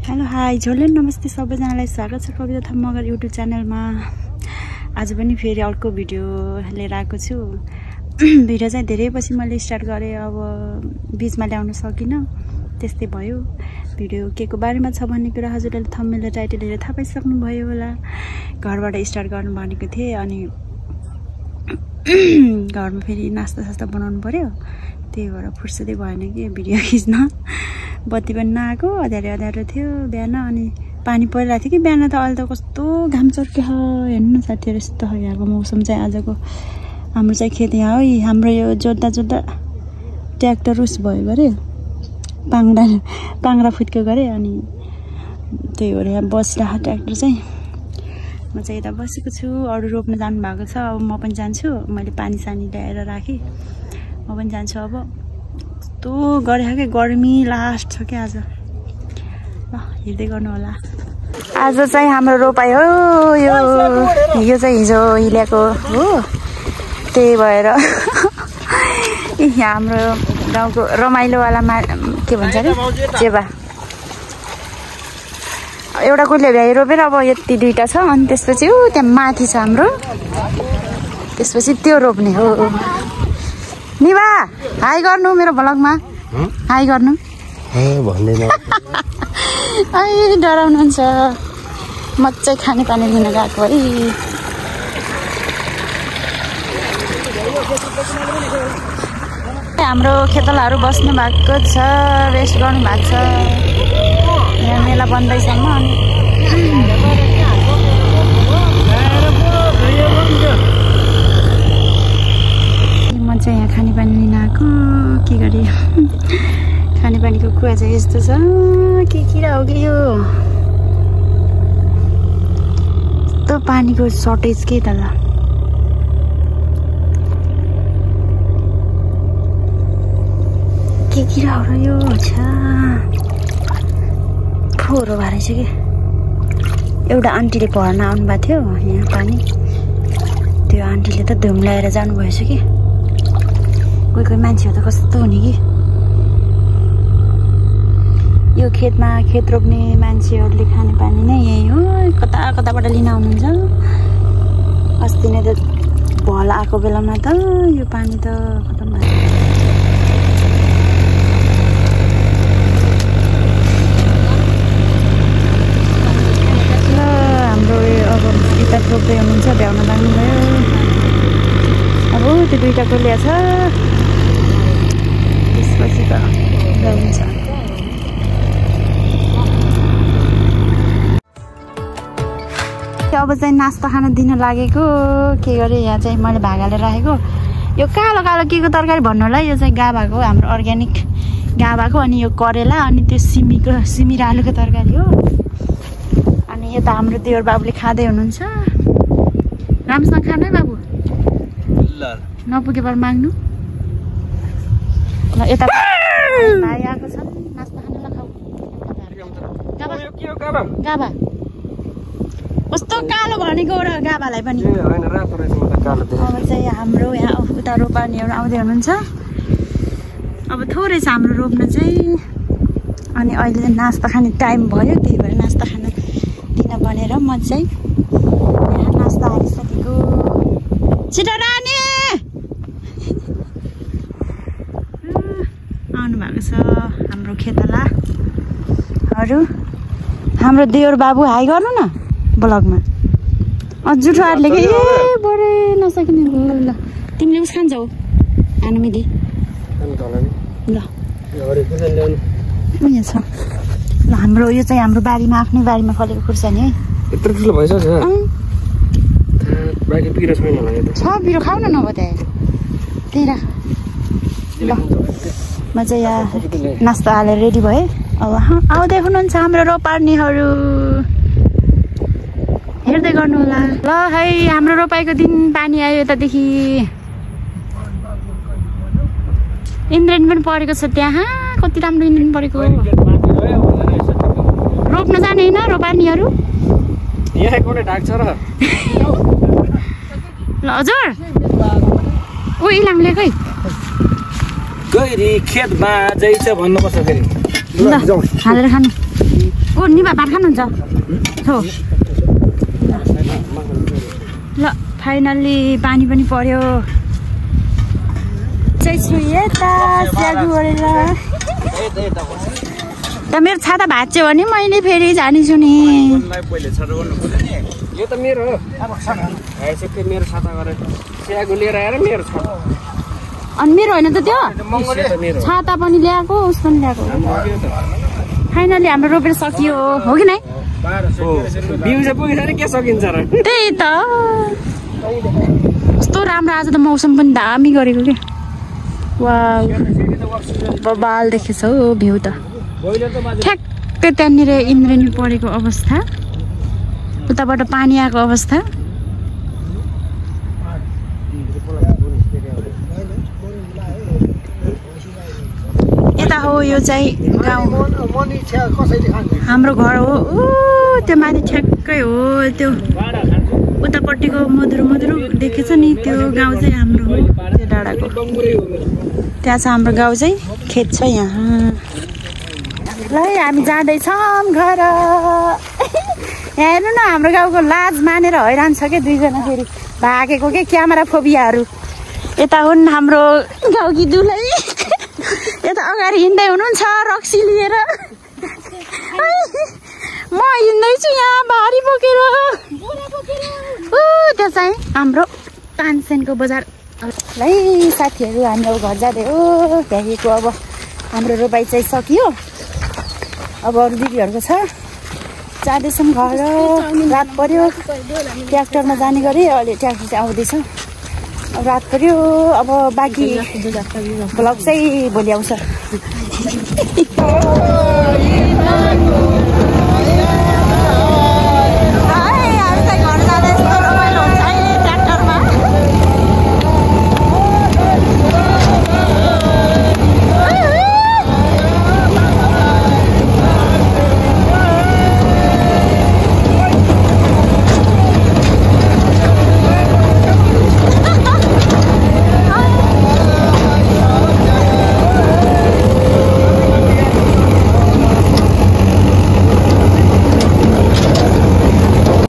Hello hi झोले नमस्ते सबैजनालाई स्वागत छ कविता थापा मगर युट्युब च्यानलमा। आज पनि फेरि अर्को भिडियो लिएर आएको छु। भिडियो चाहिँ धेरै पछि मैले स्टार्ट गरेँ, अब बीचमा ल्याउन सकिनँ, त्यस्तै भयो। भिडियो के को बारेमा छ भन्ने कुरा हजुरले थम्बनेल र टाइटल हेरेर थाहा पाइसक्नु भयो होला। घरबाट स्टार्ट गर्नु भनेको थिएँ, अनि घरमा फेरि नास्ता बनाउनु पर्यो, त्यही भएर फुर्सदै भएन कि भिडियो खिच्न। बत्ती पनि नआएको, अँध्यारो थियो बिहान, अनि पानी परिरहेको थियो कि बिहान त। अहिले त कस्तो घाम चर्क्यो हेर्नु न साथीहरू, यस्तो यहाँको मौसम चाहिँ आजको। हाम्रो चाहिँ खेत यहाँ हो, हाम्रो यो जोत्दा ट्र्याक्टर उस भयो गरे, पाङ्रा फुट्क्यो गरे, अनि त्यही भएर यहाँ बसिरहेको ट्र्याक्टर चाहिँ। म चाहिँ यता बसेको छु, अरू रोप्न जानु भएको छ। अब म पनि जान्छु, मैले पानी सानी ल्याएर राखेँ, म पनि जान्छु। अब कस्तो गरेको कि गर्मी लास्ट छ क्या आज। ल हेर्दै गर्नु होला। आज चाहिँ हाम्रो रोपाइ हो, यो चाहिँ हिजो हिलेको हो, त्यही भएर हाम्रो गाउँको रमाइलोवालामा के भन्छ अरे चेबा एउटा कुले भ्याइ रोपेर अब यति दुईवटा छ, अनि त्यसपछि त्यहाँ माथि छ हाम्रो, त्यसपछि त्यो रोप्ने हो। निभा हाई गर्नु मेरो भ्लगमा, हाई गर्नु। ai डराउनुहुन्छ, म चाहिँ खाने पानी लिन गएको है। हाम्रो खेतलाहरू बस्नु भएको छ, रेस्ट गर्नु भएको छ। यहाँ मेला बन्दैछन्, अनि म चाहिँ यहाँ खाने पानी लिन आएको। के गरे खानेपानीको कुवा चाहिँ यस्तो छ, के किरा हो कि यो, यस्तो पानीको सर्टेज के त। के किरा हो र यो, फोहोर भएर रहेछ कि। एउटा आन्टीले भर्न आउनुभएको थियो यहाँ पानी, त्यो आन्टीले त धुम ल्याएर जानुभएछ कि। कोही मान्छेहरू त कस्तो हुने कि, यो खेतमा खेत रोप्ने मान्छेहरूले खाने पानी नै यही हो, कताबाट लिन आउनुहुन्छ। अस्ति नै त भल आएको बेलामा त यो पानी त खतम भयो। ल हाम्रो अब किताब रोप्दै हुनुहुन्छ, भ्याउन लाग्नुभयो। अब त्यो दुईवटाको ल्याएको छ, त्यसपछि त हुन्छ। अब चाहिँ नास्ता खान दिन लागेको। के गरे यहाँ चाहिँ मैले भागाले राखेको यो कालो के को तरकारी भन्नु होला। यो चाहिँ गाभाको, हाम्रो अर्ग्यानिक गाभाको, अनि यो करेला, अनि त्यो सिमी र आलुको तरकारी हो। अनि यता हाम्रो देवर बाबुले खाँदै हुनुहुन्छ। राम्रोसँग खानु है बाबु, नपुगे पर माग्नु। ल यता भाइ आएको छ नास्ता खानु। ल खाऊ गाभा कस्तो कालो भनेको र गाभालाई पनि। अब चाहिँ हाम्रो यहाँ उता रोपानीहरू आउँदै हुनुहुन्छ। अब थोरै छ हाम्रो रोप्न चाहिँ, अनि अहिले नास्ता खाने टाइम भयो, त्यही भएर नास्ता खान दिन भनेर म चाहिँ यहाँ नास्ता हालिसकेको। छिटो रानी आउनु भएको छ हाम्रो खेतलाहरू। हाम्रो देवर बाबु हाई गर्नु न ब्लगमा। जुठो आँटले कि बडे नसकिने। ल तिमीले उस खान्छौ आनु मिली। ल उयो छ। ल हाम्रो यो चाहिँ हाम्रो बारीमा, आफ्नै बारीमा फलेको खुर्सानी है। यत्रो ठुलो भइसक्छ बाँकी पिरो छैन होला। यो छ पिरो, खाउ न नभए त्यही राख। ल म चाहिँ यहाँ नास्ता हालेर रेडी भएँ। अब आउँदै हुनुहुन्छ हाम्रो रोपार्नेहरू, हेर्दै गर्नु होला। ल है हाम्रो रोपाइको दिन पानी आयो यतादेखि। इन्द्रेणी पनि परेको छ त्यहाँ, कति राम्रो इन्द्रेणी परेको। रोप्न जाने होइन रोपार्नेहरू। यहाँ कुनै ढाक्छ र ल हजुर ऊ इलामले खै गइरी खेतमा जै छ भन्नुपर्छ फेरि। ल हालेर खानु। ओ निबा भात खानुहुन्छ हो ल फाइनल्ली पानी पनि पर्यो चाहिँ छु यता स्यागु गरेर त मेरो छाता भाँच्यो भने मैले फेरि जानेछु नि यो त मेरो हो मेरो छाता गरेर स्यागु लिएर आएर मेरो छाता अनि मेरो होइन त त्यो छाता पनि ल्याएको उस पनि ल्याएको फाइनली हाम्रो रोपेर सकियो हो कि नै बिउ चाहिँ पुगिसक्यो के सकिन्छ र त्यही त कस्तो राम्रो आज त मौसम पनि दामी गरेको के वाउ बबाल देखेछ हौ भ्यू त ठ्याक्कै त्यहाँनिर इन्द्रेणी परेको अवस्था उताबाट पानी आएको अवस्था यता हो यो चाहिँ गाउँ हाम्रो घर हो ऊ त्यो माथि ठ्याक्कै हो त्यो उतापट्टिको मधुरो मधुरो देखेछ नि त्यो गाउँ चाहिँ हाम्रो हो त्यो डाँडाको त्यहाँ छ हाम्रो गाउँ चाहिँ खेत छ यहाँ ल हामी जाँदैछौँ घर हेर्नु न हाम्रो गाउँको लाज मानेर हैरान छ क्या दुईजना फेरि भागेको के क्यामेरा फोबियाहरू यता हुन् हाम्रो गाउँकी दुलै यता अगाडि हिँड्दै हुनुहुन्छ रक्सी लिएर म हिँड्दैछु यहाँ भारी बोकेर त्यो चाहिँ हाम्रो तानसेनको बजार है साथीहरू हामी अब घर जाँदै हो भ्यागेको अब हाम्रो रोपाइ चाहिँ सकियो अब अरू दिदीहरूको छ जाँदैछौँ घर रात पर्यो ट्र्याक्टरमा जाने गरी अहिले ट्र्याक्टर चाहिँ आउँदैछ अब रात पर्यो अब बाँकी भ्लग चाहिँ भोलि आउँछ